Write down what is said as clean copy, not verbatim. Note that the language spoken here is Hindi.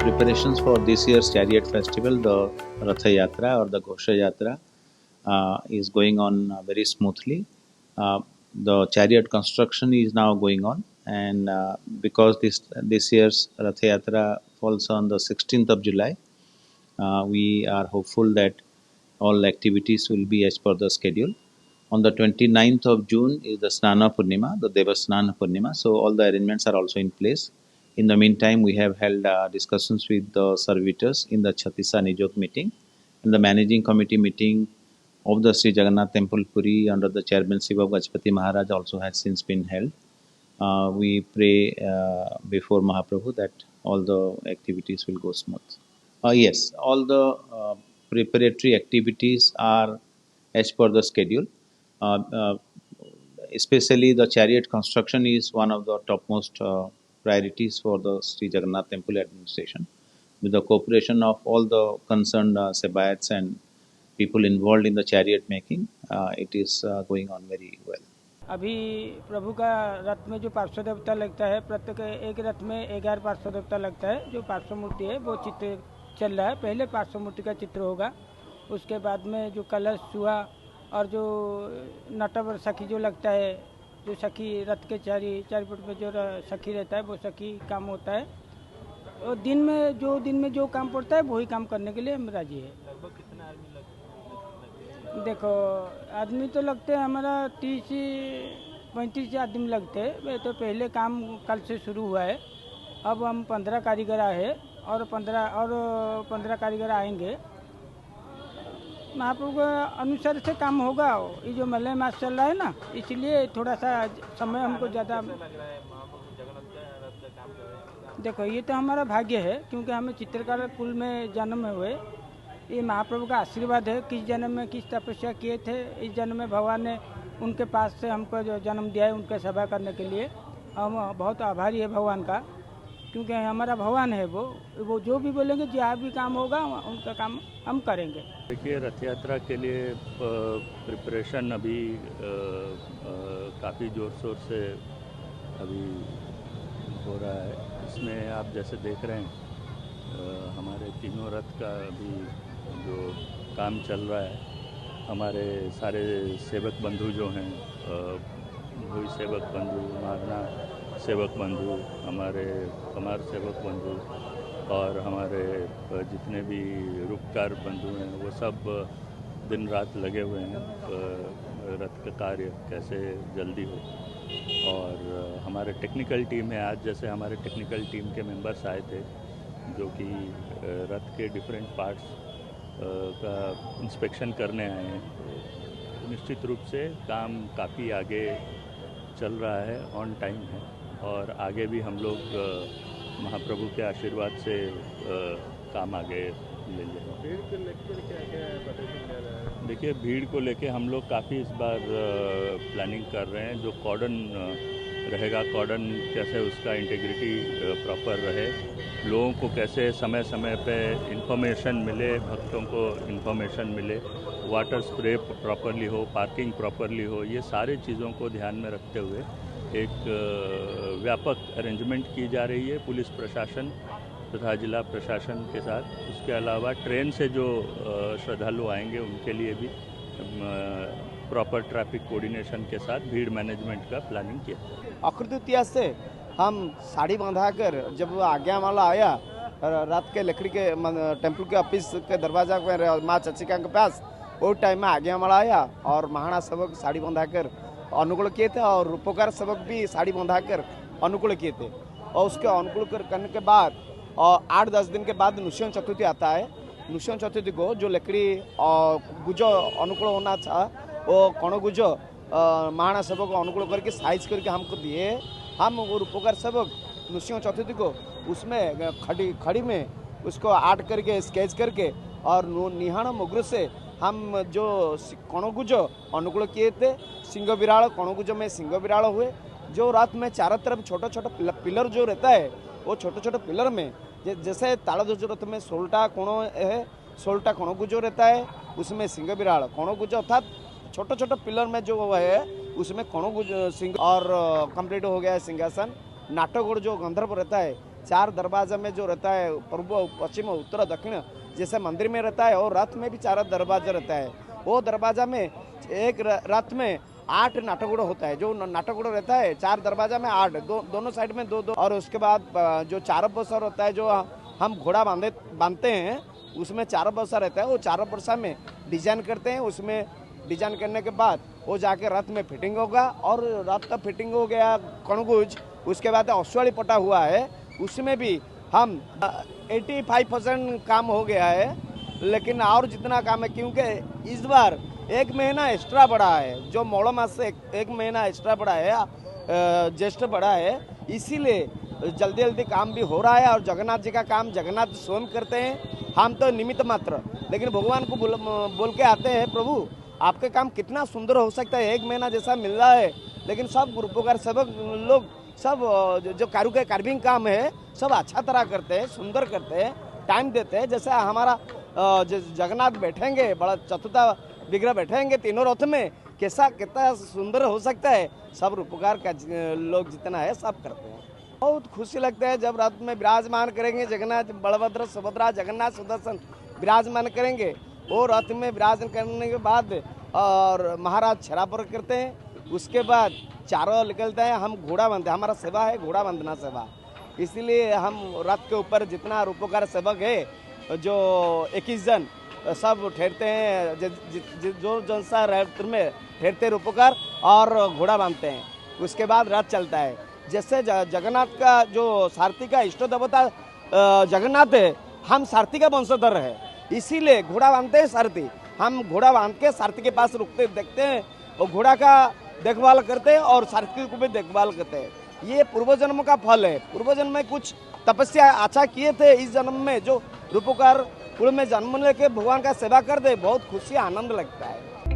preparations for this year's Chariot Festival, the Ratha Yatra or the Ghosha Yatra, is going on very smoothly. The chariot construction is now going on, and because this year's Ratha Yatra falls on the 16th of July, we are hopeful that all activities will be as per the schedule. On the 29th of June is the Snana Purnima, the Devasnana Purnima, so all the arrangements are also in place. In the meantime, we have held discussions with the servitors in the Chhatisa Nijot meeting, and the managing committee meeting of the Sri Jagannath Temple Puri under the chairmanship of Gajpati Maharaj also has since been held. We pray before Mahaprabhu that all the activities will go smooth. Yes, all the preparatory activities are as per the schedule. Uh, uh, Especially the chariot construction is one of the topmost priorities for the Sri Jagannath Temple administration. With the cooperation of all the concerned Sebayats and people involved in the chariot making, it is going on very well. अभी प्रभु का रथ में जो पार्श्व देवता लगता है, प्रत्येक एक रथ में 11 पार्श्व देवता लगता है। जो पार्श्व मूर्ति है वो चित्र चल रहा है। पहले पार्श्व मूर्ति का चित्र होगा, उसके बाद में जो कलश चूहा और जो नटवर सखी जो लगता है, जो सखी रथ के चारिपट में जो सखी रहता है वो सखी काम होता है। और दिन में जो काम पड़ता है वही काम करने के लिए हम राजी है। लगभग कितना आदमी देखो, आदमी तो लगते हैं हमारा 30-35 आदमी लगते हैं। तो पहले काम कल से शुरू हुआ है। अब हम 15 कारीगर आए और 15 कारीगर आएंगे। महाप्रभु के अनुसार से काम होगा। ये जो मलय मास चल रहा है ना, इसलिए थोड़ा सा समय हमको ज़्यादा देखो, ये तो हमारा भाग्य है क्योंकि हमें चित्रकार कुल में जन्म हुए। ये महाप्रभु का आशीर्वाद है। किस जन्म में किस तपस्या किए थे, इस जन्म में भगवान ने उनके पास से हमको जो जन्म दिया है उनका सेवा करने के लिए हम बहुत आभारी है भगवान का, क्योंकि हमारा भगवान है। वो जो भी बोलेंगे, जहाँ भी काम होगा उनका काम हम करेंगे। देखिए, रथ यात्रा के लिए प्रिपरेशन अभी काफ़ी ज़ोर शोर से अभी हो रहा है। इसमें आप जैसे देख रहे हैं हमारे तीनों रथ का अभी जो काम चल रहा है, हमारे सारे सेवक बंधु जो हैं, भोई सेवक बंधु, मारना सेवक बंधु, हमारे कमार सेवक बंधु और हमारे जितने भी रूपकार बंधु हैं, वो सब दिन रात लगे हुए हैं रथ का कार्य कैसे जल्दी हो। और हमारे टेक्निकल टीम है, आज जैसे हमारे टेक्निकल टीम के मेंबर्स आए थे जो कि रथ के डिफरेंट पार्ट्स का इंस्पेक्शन करने आए हैं। तो निश्चित रूप से काम काफ़ी आगे चल रहा है, ऑन टाइम है और आगे भी हम लोग महाप्रभु के आशीर्वाद से काम आगे ले जाएंगे। भीड़ को लेकर क्या देखिए, भीड़ को लेके हम लोग काफ़ी इस बार प्लानिंग कर रहे हैं। जो कॉर्डन रहेगा, कॉर्डन कैसे उसका इंटीग्रिटी प्रॉपर रहे, लोगों को कैसे समय समय पे इंफॉर्मेशन मिले, भक्तों को इंफॉर्मेशन मिले, वाटर स्प्रे प्रॉपरली हो, पार्किंग प्रॉपरली हो, ये सारी चीज़ों को ध्यान में रखते हुए एक व्यापक अरेंजमेंट की जा रही है पुलिस प्रशासन तथा जिला प्रशासन के साथ। उसके अलावा ट्रेन से जो श्रद्धालु आएंगे उनके लिए भी प्रॉपर ट्रैफिक कोऑर्डिनेशन के साथ भीड़ मैनेजमेंट का प्लानिंग किया। अक्षय तृतीया से हम साड़ी बांधा कर, जब आज्ञा माला आया रात के लकड़ी के टेम्पल के ऑफिस के दरवाजा पर माँ चचिका के पास, वो टाइम में आज्ञा माला आया और महाना सेवक साड़ी बांधा कर अनुकूल किए थे और रूपोकार सेवक भी साड़ी बांधा कर अनुकूल किए थे। और उसके अनुकूल करने के बाद और 8-10 दिन के बाद नृसिंह चतुर्थी आता है। नृसिंह चतुर्थी को जो लकड़ी और गुजो अनुकूल होना था, वो कण गुजो महाना सेवक को अनुकूल करके साइज करके हमको दिए। हम वो रूपोकार सेवक नृसिंह चतुर्थी को उसमें खड़ी में उसको आर्ट करके स्केच करके और निहाण मुग्र से हम जो कणगुज अनुकूल किए थे। सिंह बिराड़ कणगुज में सिंह बिराड़ हुए। जो रात में चारों तरफ छोटा छोटा पिलर जो रहता है, वो छोटे छोटे पिलर में जैसे ताड़ध्वज रथ में 16टा कोण है, 16टा कणगुज रहता है, उसमें सिंह बिराड़ कणगुज अर्थात छोटे छोटे पिलर में जो है उसमें कणगुज सिंह और कंप्लीट हो गया है सिंहासन। नाटगढ़ जो गंधर्व रहता है 4 दरवाजा में जो रहता है पूर्व पश्चिम उत्तर दक्षिण जैसे मंदिर में रहता है, और रथ में भी 4 दरवाजा रहता है। वो दरवाजा में एक रथ में 8 नाटकगुड़ होता है। जो नाटकगुड़ रहता है 4 दरवाजा में 8, दोनों साइड में 2-2। और उसके बाद जो 4 बरसा होता है, जो हम घोड़ा बांधते हैं, उसमें 4 बरसा रहता है। वो 4 बरसा में डिजाइन करते हैं। उसमें डिजाइन करने के बाद वो जाके रथ में फिटिंग होगा, और रथ का फिटिंग हो गया कणगुज। उसके बाद अश्वाड़ी पटा हुआ है, उसमें भी हम 85% काम हो गया है। लेकिन और जितना काम है, क्योंकि इस बार 1 महीना एक्स्ट्रा बढ़ा है, जो मोड़ मास से 1 महीना एक्स्ट्रा बढ़ा है, ज्येष्ठ बढ़ा है, इसीलिए जल्दी जल्दी काम भी हो रहा है। और जगन्नाथ जी का काम जगन्नाथ स्वयं करते हैं, हम तो निमित्त मात्र। लेकिन भगवान को बोल के आते हैं, प्रभु आपके काम कितना सुंदर हो सकता है, 1 महीना जैसा मिल रहा है। लेकिन सब गुरुपकार सब लोग सब जो कार्विंग काम है सब अच्छा तरह करते हैं, सुंदर करते हैं, टाइम देते हैं। जैसे हमारा जगन्नाथ बैठेंगे, बड़ा चतुर्था विग्रह बैठेंगे तीनों रथ में, कैसा कितना सुंदर हो सकता है। सब रूपकार का लोग जितना है सब करते हैं। बहुत खुशी लगता है जब रथ में विराजमान करेंगे जगन्नाथ, बलभद्र सुभद्रा जगन्नाथ सुदर्शन विराजमान करेंगे। वो रथ में विराजमान करने के बाद और महाराज छरापर करते हैं। उसके बाद चारों निकलते हैं, हम घोड़ा बांधते हैं। हमारा सेवा है घोड़ा बांधना सेवा, इसलिए हम रथ के ऊपर जितना रूपकार सेवक है जो 21 जन सब ठहरते हैं, जो जनसा रथ में ठहरते रूपकार और घोड़ा बांधते हैं। उसके बाद रथ चलता है। जैसे जगन्नाथ का जो सारथी का इष्ट देवता जगन्नाथ है, हम सारथी का वंशधर है, इसीलिए घोड़ा बांधते हैं सारथी। हम घोड़ा बांध के सारथी के पास रुकते देखते हैं, और घोड़ा का देखभाल करते हैं और सारथी को भी देखभाल करते हैं। ये पूर्व जन्म का फल है। पूर्व जन्म में कुछ तपस्या अच्छा किए थे, इस जन्म में जो रूपकार कुल में जन्म लेके भगवान का सेवा कर दे, बहुत खुशी आनंद लगता है।